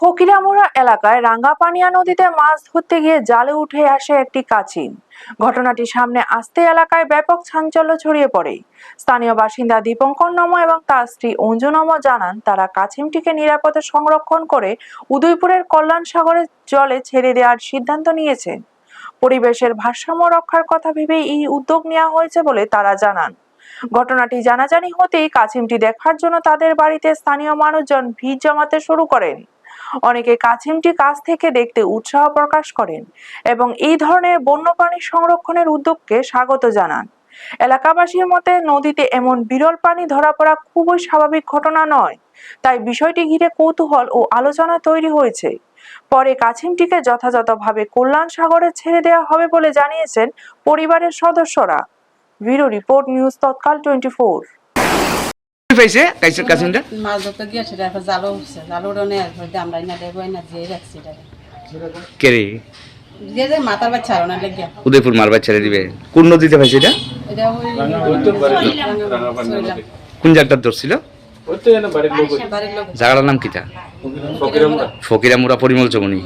ফকিরামুড়া এলাকায় রাঙ্গাপানিয়া নদীতে মাছ ধরতে গিয়ে জালে উঠে আসে একটি কাছিম। ঘটনাটি সামনে আসতে এলাকায় ব্যাপক চাঞ্চল্য ছড়িয়ে পড়ে। স্থানীয় বাসিন্দা দীপঙ্কর নম এবং তার স্ত্রী অঞ্জু নম জানান, তারা কাছিমটিকে নিরাপদে সংরক্ষণ করে উদয়পুরের কল্যাণ সাগরের জলে ছেড়ে দেওয়ার সিদ্ধান্ত নিয়েছেন। পরিবেশের ভারসাম্য রক্ষার কথা ভেবে এই উদ্যোগ নেওয়া হয়েছে বলে তারা জানান। ঘটনাটি জানাজানি হতেই কাছিমটি দেখার জন্য তাদের বাড়িতে স্থানীয় মানুষজন ভিড় জমাতে শুরু করেন। অনেকে কাছিমটি কাছ থেকে দেখতে উৎসাহ প্রকাশ করেন এবং এই ধরনের বন্যপ্রাণী সংরক্ষণের উদ্যোগকে স্বাগত জানান। এলাকাবাসীর মতে নদীতে এমন বিরল প্রাণী ধরা পড়া খুবই স্বাভাবিক ঘটনা নয়, তাই বিষয়টি ঘিরে কৌতূহল ও আলোচনা তৈরি হয়েছে। পরে কাছিমটিকে যথাযথভাবে কল্যাণ সাগরে ছেড়ে দেওয়া হবে বলে জানিয়েছেন পরিবারের সদস্যরা। ব্যুরো রিপোর্ট, নিউজ তৎকাল 24। পাইছে কাছিমটা মাছ ধরতে গিয়েছে, এখন জালো উঠছে, জালো উঠে আমরা না দেবো না যে রাখছি কে রে দিয়ে যায় মাথার বাচ্চা আর না লেগে উদয়পুর মারবার ছেড়ে দিবে। কোন নদীতে পাইছে এটা? এটা কোন জায়গাটা ধরছিল? জায়গাটার নাম কিটা? ফকিরামুড়া পরিমল চমনি।